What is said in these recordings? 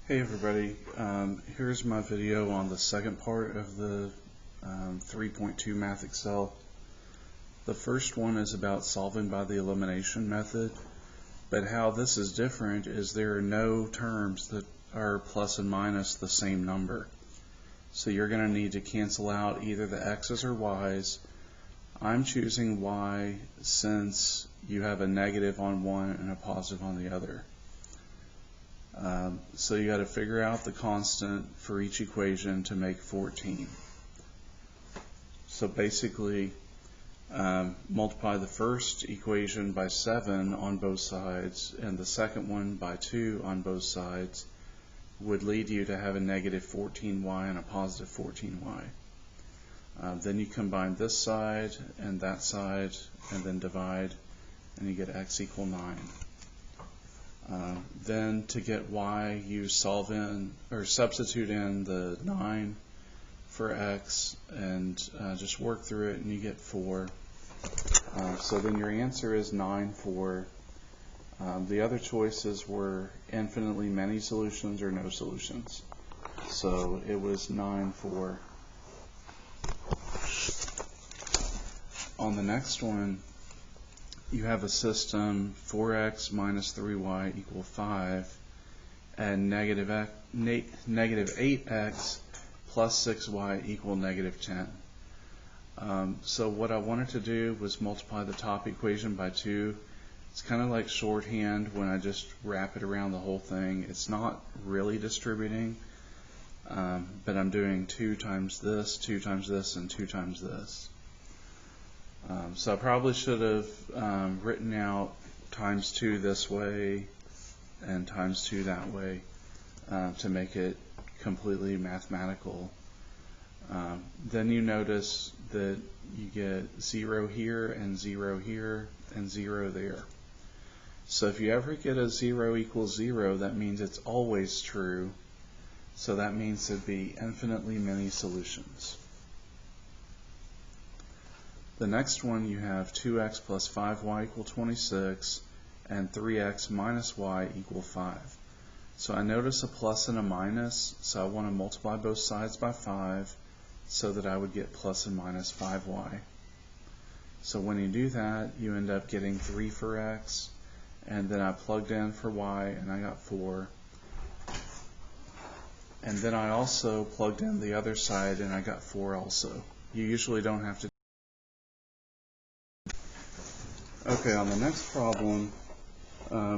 Hey everybody, here's my video on the second part of the 3.2 Math Excel. The first one is about solving by the elimination method, but how this is different is there are no terms that are plus and minus the same number. So you're going to need to cancel out either the x's or y's. I'm choosing y since you have a negative on one and a positive on the other. So you got to figure out the constant for each equation to make 14. So basically, multiply the first equation by 7 on both sides and the second one by 2 on both sides would lead you to have a negative 14y and a positive 14y. Then you combine this side and then divide, and you get x equal 9. Then to get y, you solve in or substitute in the 9 for x and just work through it, and you get 4. So then your answer is 9, 4. The other choices were infinitely many solutions or no solutions. So it was 9, 4. On the next one, you have a system 4x minus 3y equal 5 and negative 8x plus 6y equal negative 10. So what I wanted to do was multiply the top equation by 2. It's kind of like shorthand when I just wrap it around the whole thing. It's not really distributing, but I'm doing 2 times this, 2 times this, and 2 times this. So I probably should have written out times 2 this way and times 2 that way to make it completely mathematical. Then you notice that you get 0 here and 0 here and 0 there. So if you ever get a 0 equals 0, that means it's always true. So that means there'd be infinitely many solutions. The next one, you have 2x plus 5y equal 26 and 3x minus y equal 5. So I notice a plus and a minus, so I want to multiply both sides by 5 so that I would get plus and minus 5y. So when you do that, you end up getting 3 for x, and then I plugged in for y and I got 4. And then I also plugged in the other side and I got 4 also. You usually don't have to. Okay, on the next problem,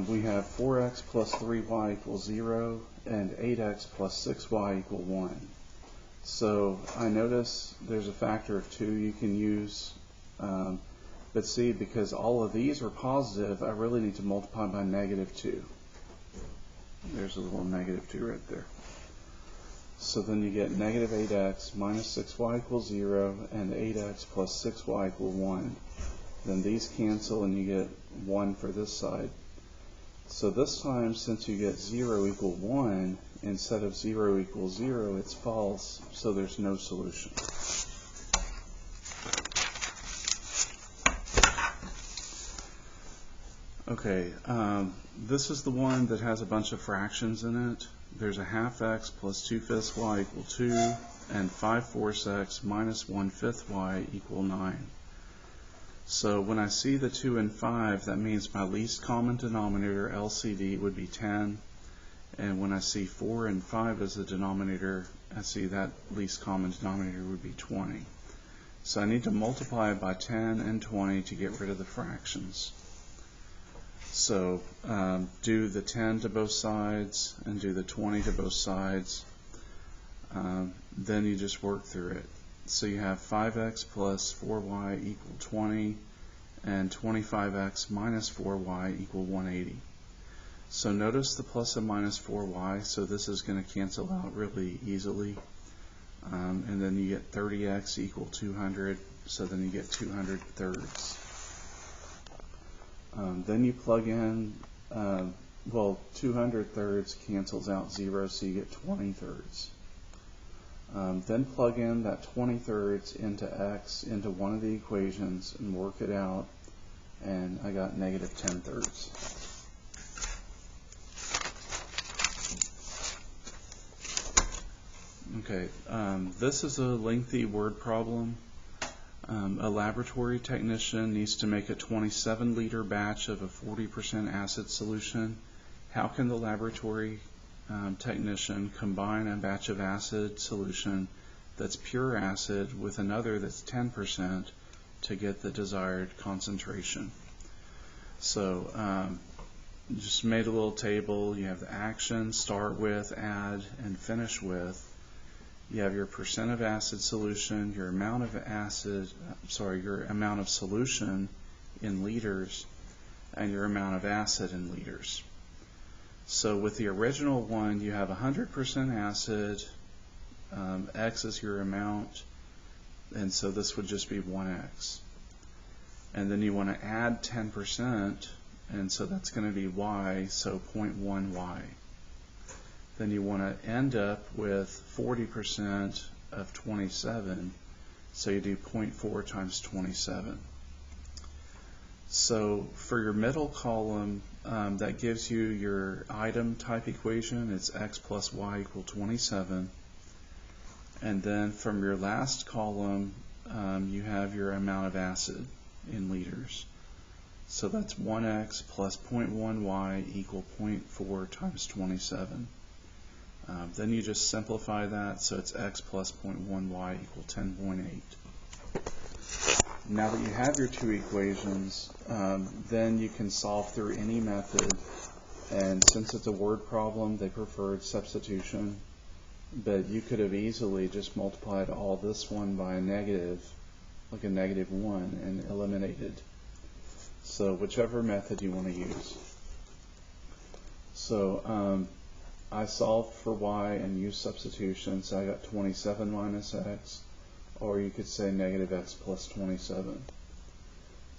we have 4x plus 3y equals 0 and 8x plus 6y equal 1. So I notice there's a factor of 2 you can use, but see, because all of these are positive, I really need to multiply by negative 2. There's a little negative 2 right there. So then you get negative 8x minus 6y equals 0 and 8x plus 6y equal 1. Then these cancel and you get 1 for this side. So this time, since you get 0 equal 1, instead of 0 equals 0, it's false, so there's no solution. Okay, this is the one that has a bunch of fractions in it. There's a half x plus 2/5 y equal 2 and 5/4 x minus 1/5 y equal 9. So when I see the 2 and 5, that means my least common denominator, LCD, would be 10. And when I see 4 and 5 as the denominator, I see that least common denominator would be 20. So I need to multiply by 10 and 20 to get rid of the fractions. So do the 10 to both sides and do the 20 to both sides. Then you just work through it. So you have 5x plus 4y equal 20 and 25x minus 4y equal 180. So notice the plus and minus 4y, so this is going to cancel out really easily. And then you get 30x equal 200, so then you get 200 thirds. Then you plug in, 200 thirds cancels out 0, so you get 20 thirds. Then plug in that 20 thirds into x into one of the equations and work it out, and I got negative 10 thirds. Okay, this is a lengthy word problem. A laboratory technician needs to make a 27-liter batch of a 40% acid solution. How can the laboratory technician combine a batch of acid solution that's pure acid with another that's 10% to get the desired concentration? So just made a little table. You have the action, start with, add, and finish with. You have your percent of acid solution, your amount of solution in liters, and your amount of acid in liters. So with the original one, you have 100% acid, X is your amount, and so this would just be 1X. And then you want to add 10%, and so that's going to be Y, so 0.1Y. Then you want to end up with 40% of 27, so you do 0.4 times 27. So for your middle column, that gives you your item type equation. It's X plus Y equal 27. And then from your last column, you have your amount of acid in liters. So that's 1X plus 0.1Y equal 0.4 times 27. Then you just simplify that, so it's X plus 0.1Y equal 10.8. Now that you have your two equations, then you can solve through any method, and since it's a word problem, they preferred substitution, but you could have easily just multiplied all this one by a negative, like a -1, and eliminated. So whichever method you want to use. So I solved for Y and used substitution, so I got 27 minus X, or you could say -X plus 27.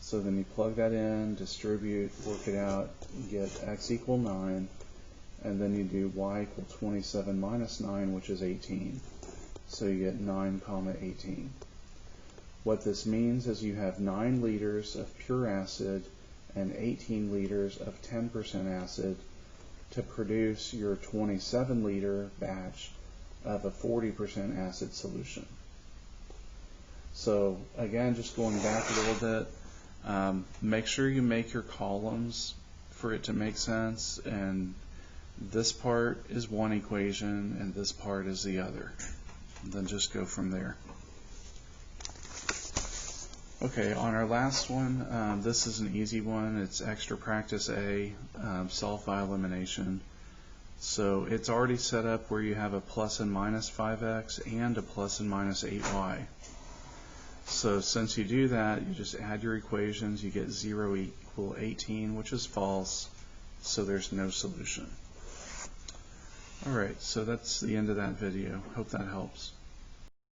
So then you plug that in, distribute, work it out, you get X equal 9, and then you do Y equal 27 minus 9, which is 18. So you get 9, 18. What this means is you have 9 liters of pure acid and 18 liters of 10% acid to produce your 27-liter batch of a 40% acid solution. So again, just going back a little bit, make sure you make your columns for it to make sense, and this part is one equation and this part is the other. And then just go from there. Okay, on our last one, this is an easy one. It's extra practice A, solve by elimination. So it's already set up where you have a plus and minus 5x and a plus and minus 8y. So since you do that, you just add your equations. You get 0 equal 18, which is false, so there's no solution. Alright, so that's the end of that video. Hope that helps.